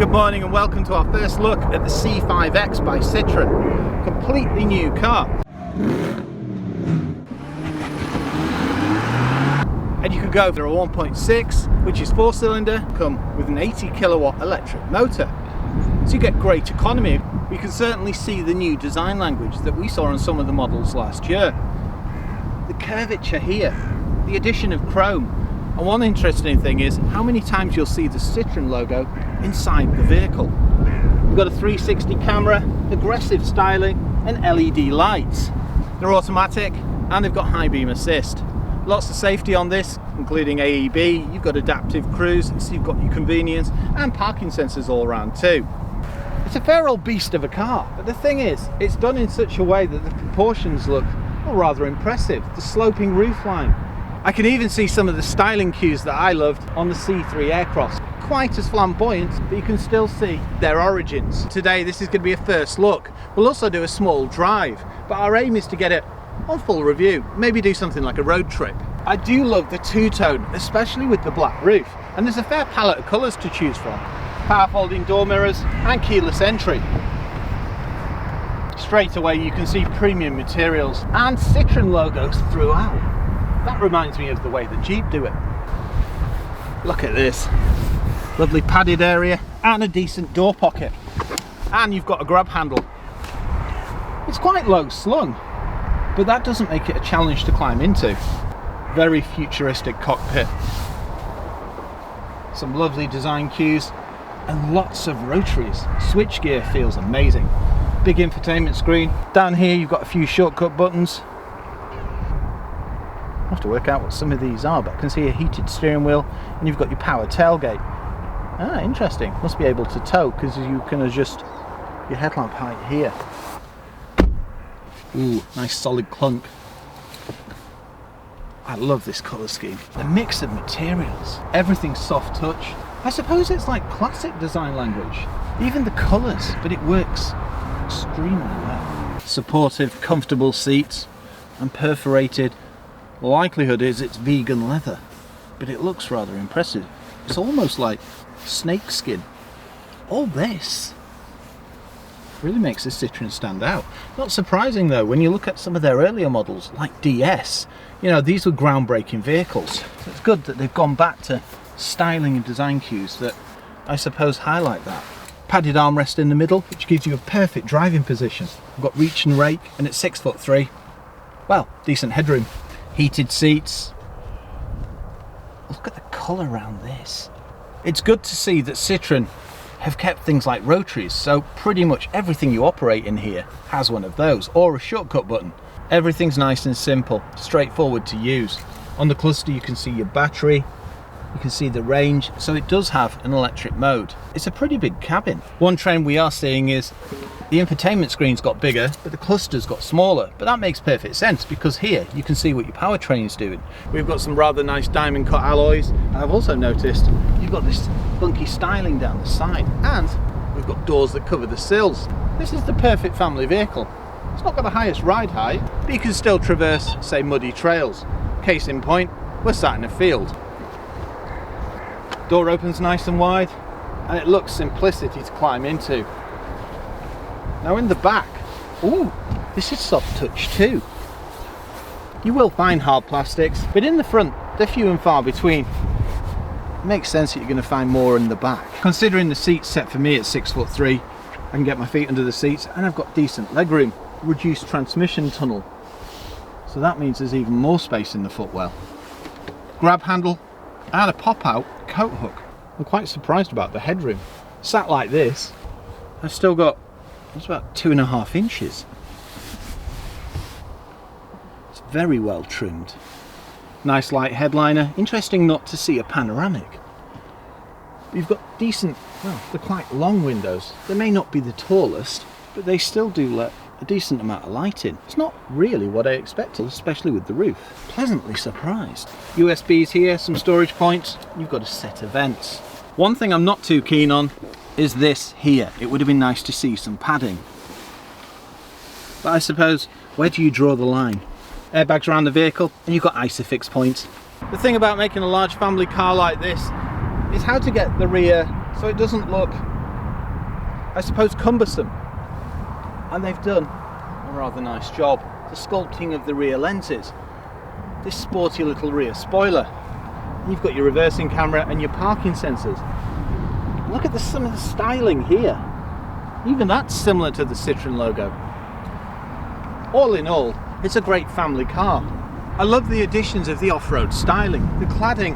Good morning and welcome to our first look at the C5X by Citroen. Completely new car. And you can go for a 1.6, which is 4-cylinder, come with an 80 kilowatt electric motor. So you get great economy. We can certainly see the new design language that we saw on some of the models last year. The curvature here, the addition of chrome. And one interesting thing is how many times you'll see the Citroen logo inside the vehicle. We've got a 360 camera, aggressive styling and LED lights. They're automatic and they've got high beam assist. Lots of safety on this, including AEB. You've got adaptive cruise, so you've got your convenience and parking sensors all around too. It's a fair old beast of a car, but the thing is, it's done in such a way that the proportions look rather impressive. The sloping roofline. I can even see some of the styling cues that I loved on the C3 Aircross. Quite as flamboyant, but you can still see their origins. Today this is going to be a first look. We'll also do a small drive, but our aim is to get it on full review, maybe do something like a road trip. I do love the two-tone, especially with the black roof, and there's a fair palette of colours to choose from. Power folding door mirrors and keyless entry. Straight away you can see premium materials and Citroen logos throughout. That reminds me of the way that Jeep do it. Look at this. Lovely padded area and a decent door pocket. And you've got a grab handle. It's quite low slung, but that doesn't make it a challenge to climb into. Very futuristic cockpit. Some lovely design cues and lots of rotaries. Switchgear feels amazing. Big infotainment screen. Down here you've got a few shortcut buttons. I have to work out what some of these are, but I can see a heated steering wheel and you've got your power tailgate. Ah, interesting. Must be able to tow because you can adjust your headlamp height here. Ooh, nice solid clunk. I love this colour scheme. The mix of materials. Everything's soft touch. I suppose it's like classic design language. Even the colours, but it works extremely well. Supportive, comfortable seats and perforated. Likelihood is it's vegan leather, but it looks rather impressive. It's almost like snake skin. All this really makes this Citroen stand out. Not surprising though, when you look at some of their earlier models, like DS, you know, these were groundbreaking vehicles. So it's good that they've gone back to styling and design cues that I suppose highlight that. Padded armrest in the middle, which gives you a perfect driving position. We've got reach and rake, and at 6'3", well, decent headroom. Heated seats. Look at the colour around this. It's good to see that Citroen have kept things like rotaries, so pretty much everything you operate in here has one of those, or a shortcut button. Everything's nice and simple, straightforward to use. On the cluster you can see your battery, you can see the range, so it does have an electric mode. It's a pretty big cabin. One trend we are seeing is the infotainment screen's got bigger, but the cluster's got smaller. But that makes perfect sense because here you can see what your powertrain's doing. We've got some rather nice diamond cut alloys. And I've also noticed you've got this funky styling down the side, and we've got doors that cover the sills. This is the perfect family vehicle. It's not got the highest ride height, but you can still traverse, say, muddy trails. Case in point, we're sat in a field. Door opens nice and wide, and it looks simplicity to climb into. Now in the back, ooh, this is soft touch too. You will find hard plastics, but in the front, they're few and far between. It makes sense that you're going to find more in the back. Considering the seat's set for me at 6'3", I can get my feet under the seats, and I've got decent legroom. Reduced transmission tunnel, so that means there's even more space in the footwell. Grab handle and a pop-out coat hook. I'm quite surprised about the headroom. Sat like this, I've still got, it's about 2.5 inches. It's very well trimmed. Nice light headliner. Interesting not to see a panoramic. You've got decent, well, they're quite long windows. They may not be the tallest, but they still do let a decent amount of light in. It's not really what I expected, especially with the roof. Pleasantly surprised. USBs here, some storage points. You've got a set of vents. One thing I'm not too keen on is this here. It would have been nice to see some padding. But I suppose, where do you draw the line? Airbags around the vehicle, and you've got ISOFIX points. The thing about making a large family car like this is how to get the rear so it doesn't look I suppose, cumbersome. And they've done a rather nice job. The sculpting of the rear lenses, this sporty little rear spoiler. You've got your reversing camera and your parking sensors. Look at some of the styling here. Even that's similar to the Citroen logo. All in all, it's a great family car. I love the additions of the off-road styling, the cladding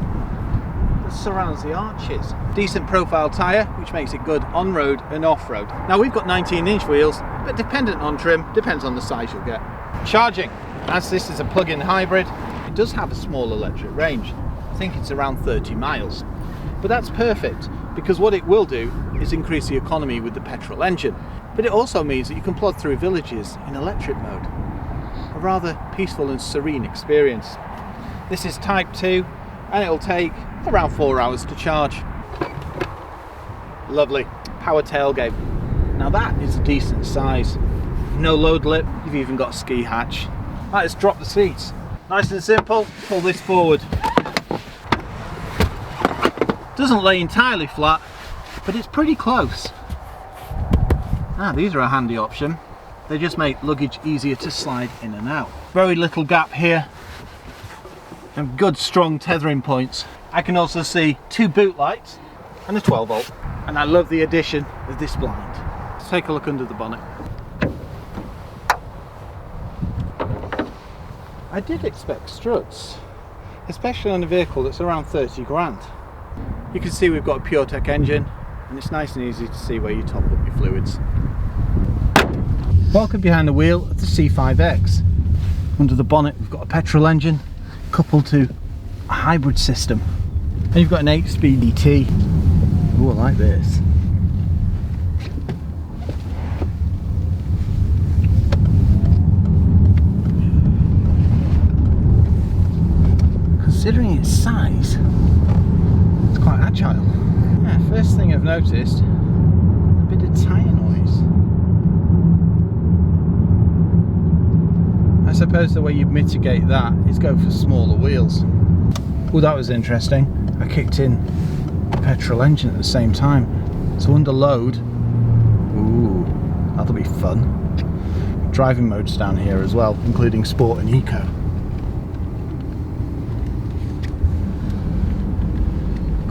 that surrounds the arches. Decent profile tyre, which makes it good on-road and off-road. Now we've got 19-inch wheels, but dependent on trim, depends on the size you'll get. Charging, as this is a plug-in hybrid, it does have a small electric range. I think it's around 30 miles. But that's perfect, because what it will do is increase the economy with the petrol engine. But it also means that you can plod through villages in electric mode. A rather peaceful and serene experience. This is Type 2, and it'll take around 4 hours to charge. Lovely. Power tailgate. Now that is a decent size. No load lip, you've even got a ski hatch. Right, let's drop the seats. Nice and simple, pull this forward. Doesn't lay entirely flat, but it's pretty close. These are a handy option. They just make luggage easier to slide in and out. Very little gap here, and good strong tethering points. I can also see 2 boot lights and a 12 volt. And I love the addition of this blind. Let's take a look under the bonnet. I did expect struts, especially on a vehicle that's around 30 grand. You can see we've got a PureTech engine, and it's nice and easy to see where you top up your fluids. Welcome behind the wheel of the C5X. Under the bonnet we've got a petrol engine coupled to a hybrid system. And you've got an 8-speed ET. Ooh, I like this. Considering its size, it's quite agile. Yeah, first thing I've noticed, a bit of tyre noise. I suppose the way you mitigate that is go for smaller wheels. Oh, that was interesting. I kicked in the petrol engine at the same time. So under load, ooh, that'll be fun. Driving modes down here as well, including Sport and Eco.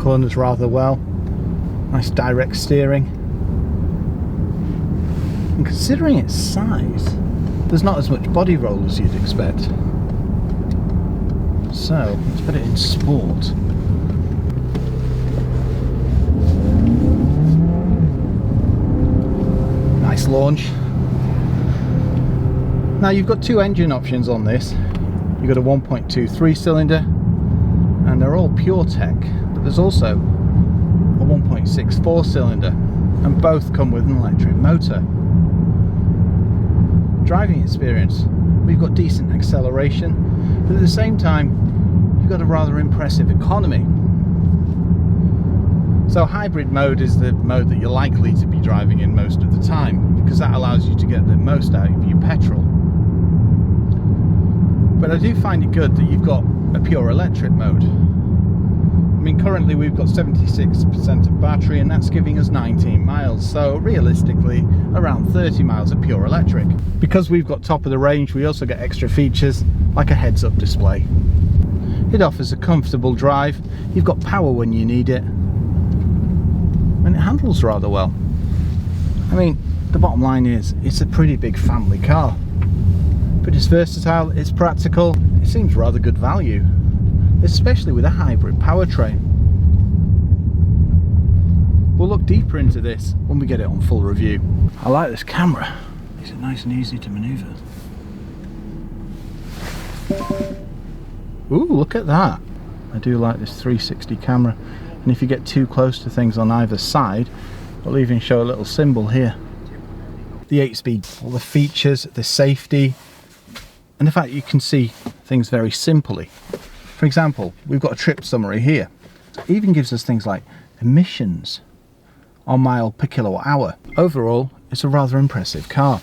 Corners rather well. Nice direct steering. And considering its size, there's not as much body roll as you'd expect. So let's put it in Sport. Nice launch. Now you've got 2 engine options on this. You've got a 1.23 cylinder, and they're all PureTech, but there's also a 1.64 cylinder, and both come with an electric motor. Driving experience, we've got decent acceleration, but at the same time you've got a rather impressive economy. So hybrid mode is the mode that you're likely to be driving in most of the time, because that allows you to get the most out of your petrol. But I do find it good that you've got a pure electric mode. I mean, currently we've got 76% of battery, and that's giving us 19 miles, so realistically around 30 miles of pure electric. Because we've got top of the range, we also get extra features like a heads-up display. It offers a comfortable drive, you've got power when you need it, and it handles rather well. I mean, the bottom line is, it's a pretty big family car, but it's versatile, it's practical, it seems rather good value, especially with a hybrid powertrain. We'll look deeper into this when we get it on full review. I like this camera, makes it nice and easy to manoeuvre. Ooh, look at that. I do like this 360 camera, and if you get too close to things on either side, it'll even show a little symbol here. The 8-speed, all the features, the safety, and the fact you can see things very simply. For example, we've got a trip summary here. It even gives us things like emissions on mile per kilowatt hour. Overall, it's a rather impressive car.